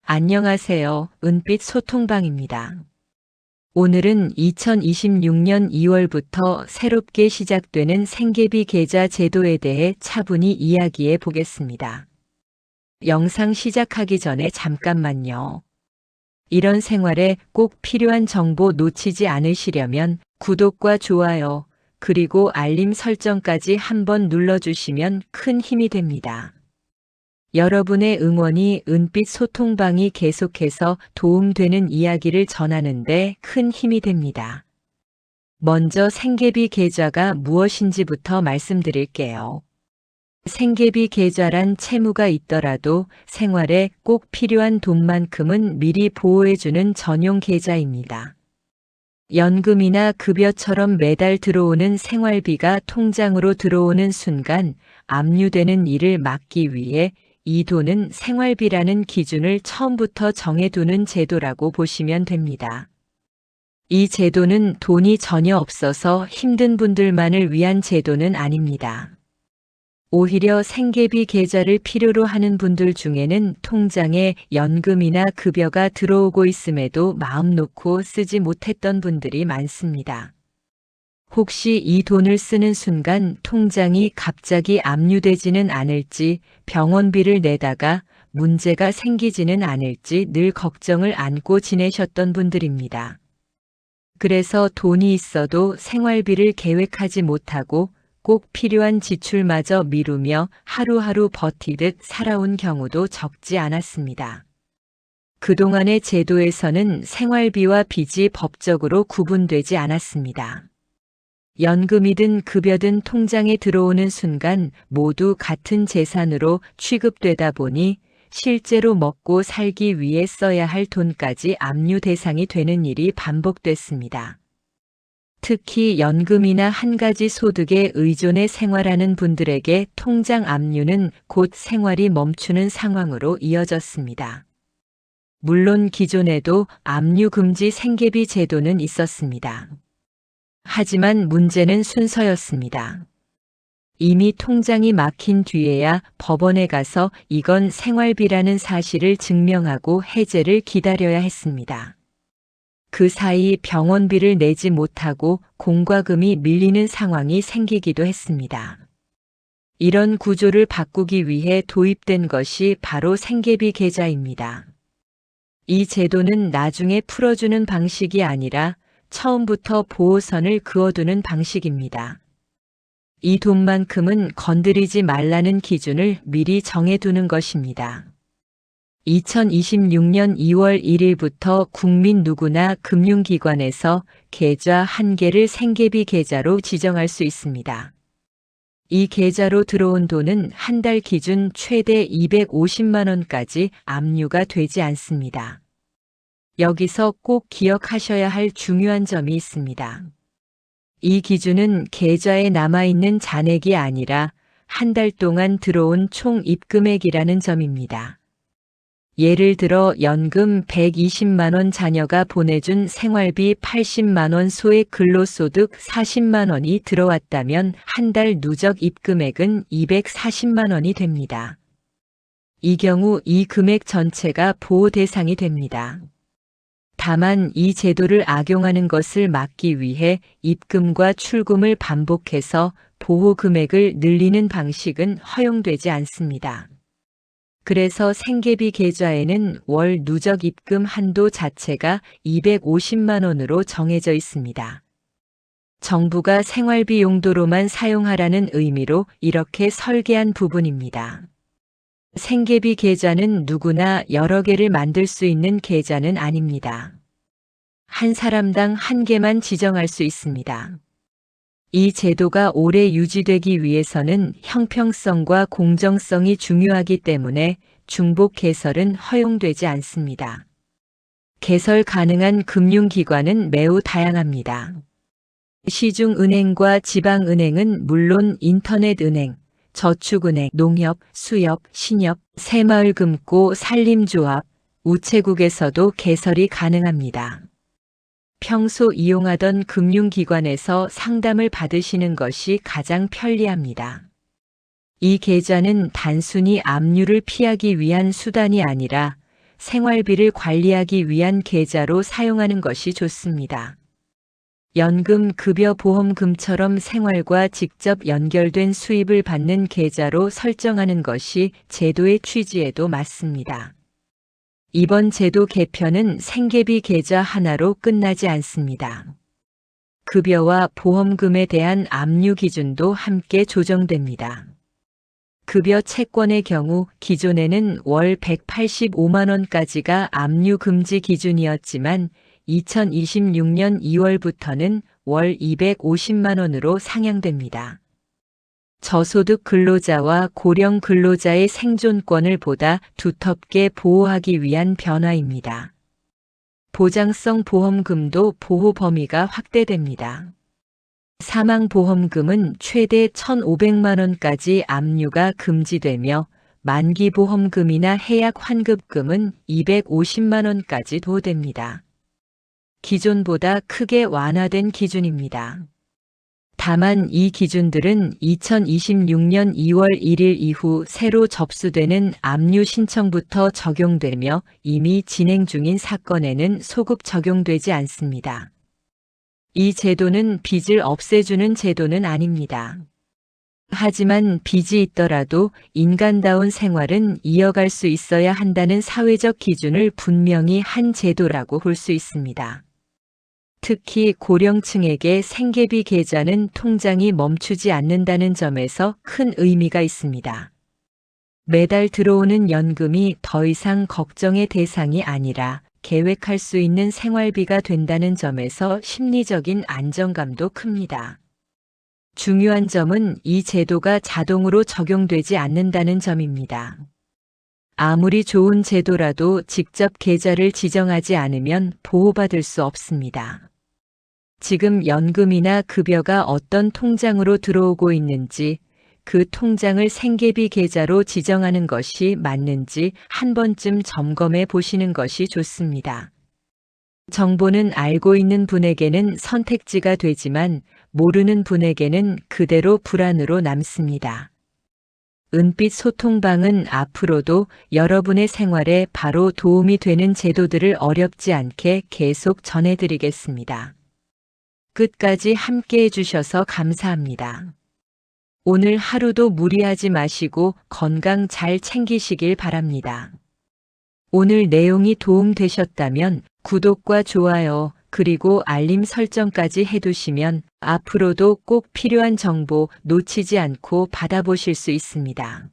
안녕하세요. 은빛 소통방입니다. 오늘은 2026년 2월부터 새롭게 시작되는 생계비 계좌 제도에 대해 차분히 이야기해 보겠습니다. 영상 시작하기 전에 잠깐만요. 이런 생활에 꼭 필요한 정보 놓치지 않으시려면 구독과 좋아요, 그리고 알림 설정까지 한번 눌러주시면 큰 힘이 됩니다. 여러분의 응원이 은빛 소통방이 계속해서 도움되는 이야기를 전하는데 큰 힘이 됩니다. 먼저 생계비 계좌가 무엇인지부터 말씀드릴게요. 생계비 계좌란 채무가 있더라도 생활에 꼭 필요한 돈만큼은 미리 보호해주는 전용 계좌입니다. 연금이나 급여처럼 매달 들어오는 생활비가 통장으로 들어오는 순간 압류되는 일을 막기 위해 이 돈은 생활비라는 기준을 처음부터 정해두는 제도라고 보시면 됩니다. 이 제도는 돈이 전혀 없어서 힘든 분들만을 위한 제도는 아닙니다. 오히려 생계비 계좌를 필요로 하는 분들 중에는 통장에 연금이나 급여가 들어오고 있음에도 마음 놓고 쓰지 못했던 분들이 많습니다. 혹시 이 돈을 쓰는 순간 통장이 갑자기 압류되지는 않을지, 병원비를 내다가 문제가 생기지는 않을지 늘 걱정을 안고 지내셨던 분들입니다. 그래서 돈이 있어도 생활비를 계획하지 못하고 꼭 필요한 지출마저 미루며 하루하루 버티듯 살아온 경우도 적지 않았습니다. 그동안의 제도에서는 생활비와 빚이 법적으로 구분되지 않았습니다. 연금이든 급여든 통장에 들어오는 순간 모두 같은 재산으로 취급되다 보니 실제로 먹고 살기 위해 써야 할 돈까지 압류 대상이 되는 일이 반복됐습니다. 특히 연금이나 한 가지 소득에 의존해 생활하는 분들에게 통장 압류는 곧 생활이 멈추는 상황으로 이어졌습니다. 물론 기존에도 압류 금지 생계비 제도는 있었습니다. 하지만 문제는 순서였습니다. 이미 통장이 막힌 뒤에야 법원에 가서 이건 생활비라는 사실을 증명하고 해제를 기다려야 했습니다. 그 사이 병원비를 내지 못하고 공과금이 밀리는 상황이 생기기도 했습니다. 이런 구조를 바꾸기 위해 도입된 것이 바로 생계비 계좌입니다. 이 제도는 나중에 풀어주는 방식이 아니라 처음부터 보호선을 그어두는 방식입니다. 이 돈만큼은 건드리지 말라는 기준을 미리 정해두는 것입니다. 2026년 2월 1일부터 국민 누구나 금융기관에서 계좌 한 개를 생계비 계좌로 지정할 수 있습니다. 이 계좌로 들어온 돈은 한 달 기준 최대 250만 원까지 압류가 되지 않습니다. 여기서 꼭 기억하셔야 할 중요한 점이 있습니다. 이 기준은 계좌에 남아있는 잔액이 아니라 한 달 동안 들어온 총 입금액이라는 점입니다. 예를 들어 연금 120만 원 자녀가 보내준 생활비 80만 원 소액 근로소득 40만 원이 들어왔다면 한 달 누적 입금액은 240만 원이 됩니다. 이 경우 이 금액 전체가 보호 대상이 됩니다. 다만 이 제도를 악용하는 것을 막기 위해 입금과 출금을 반복해서 보호 금액을 늘리는 방식은 허용되지 않습니다. 그래서 생계비 계좌에는 월 누적 입금 한도 자체가 250만 원으로 정해져 있습니다. 정부가 생활비 용도로만 사용하라는 의미로 이렇게 설계한 부분입니다. 생계비 계좌는 누구나 여러 개를 만들 수 있는 계좌는 아닙니다. 한 사람당 한 개만 지정할 수 있습니다. 이 제도가 오래 유지되기 위해서는 형평성과 공정성이 중요하기 때문에 중복 개설은 허용되지 않습니다. 개설 가능한 금융기관은 매우 다양합니다. 시중은행과 지방은행은 물론 인터넷은행, 저축은행, 농협, 수협, 신협, 새마을금고, 산림조합, 우체국에서도 개설이 가능합니다. 평소 이용하던 금융기관에서 상담을 받으시는 것이 가장 편리합니다. 이 계좌는 단순히 압류를 피하기 위한 수단이 아니라 생활비를 관리하기 위한 계좌로 사용하는 것이 좋습니다. 연금, 급여, 보험금처럼 생활과 직접 연결된 수입을 받는 계좌로 설정하는 것이 제도의 취지에도 맞습니다. 이번 제도 개편은 생계비 계좌 하나로 끝나지 않습니다. 급여와 보험금에 대한 압류 기준도 함께 조정됩니다. 급여 채권의 경우 기존에는 월 185만 원까지가 압류 금지 기준이었지만 2026년 2월부터는 월 250만 원으로 상향됩니다. 저소득 근로자와 고령 근로자의 생존권을 보다 두텁게 보호하기 위한 변화입니다. 보장성 보험금도 보호 범위가 확대됩니다. 사망보험금은 최대 1,500만 원까지 압류가 금지되며 만기보험금이나 해약환급금은 250만 원까지 도됩니다. 기존보다 크게 완화된 기준입니다. 다만 이 기준들은 2026년 2월 1일 이후 새로 접수되는 압류 신청부터 적용되며 이미 진행 중인 사건에는 소급 적용되지 않습니다. 이 제도는 빚을 없애주는 제도는 아닙니다. 하지만 빚이 있더라도 인간다운 생활은 이어갈 수 있어야 한다는 사회적 기준을 분명히 한 제도라고 볼 수 있습니다. 특히 고령층에게 생계비 계좌는 통장이 멈추지 않는다는 점에서 큰 의미가 있습니다. 매달 들어오는 연금이 더 이상 걱정의 대상이 아니라 계획할 수 있는 생활비가 된다는 점에서 심리적인 안정감도 큽니다. 중요한 점은 이 제도가 자동으로 적용되지 않는다는 점입니다. 아무리 좋은 제도라도 직접 계좌를 지정하지 않으면 보호받을 수 없습니다. 지금 연금이나 급여가 어떤 통장으로 들어오고 있는지, 그 통장을 생계비 계좌로 지정하는 것이 맞는지 한 번쯤 점검해 보시는 것이 좋습니다. 정보는 알고 있는 분에게는 선택지가 되지만 모르는 분에게는 그대로 불안으로 남습니다. 은빛 소통방은 앞으로도 여러분의 생활에 바로 도움이 되는 제도들을 어렵지 않게 계속 전해드리겠습니다. 끝까지 함께 해주셔서 감사합니다. 오늘 하루도 무리하지 마시고 건강 잘 챙기시길 바랍니다. 오늘 내용이 도움되셨다면 구독과 좋아요 그리고 알림 설정까지 해두시면 앞으로도 꼭 필요한 정보 놓치지 않고 받아보실 수 있습니다.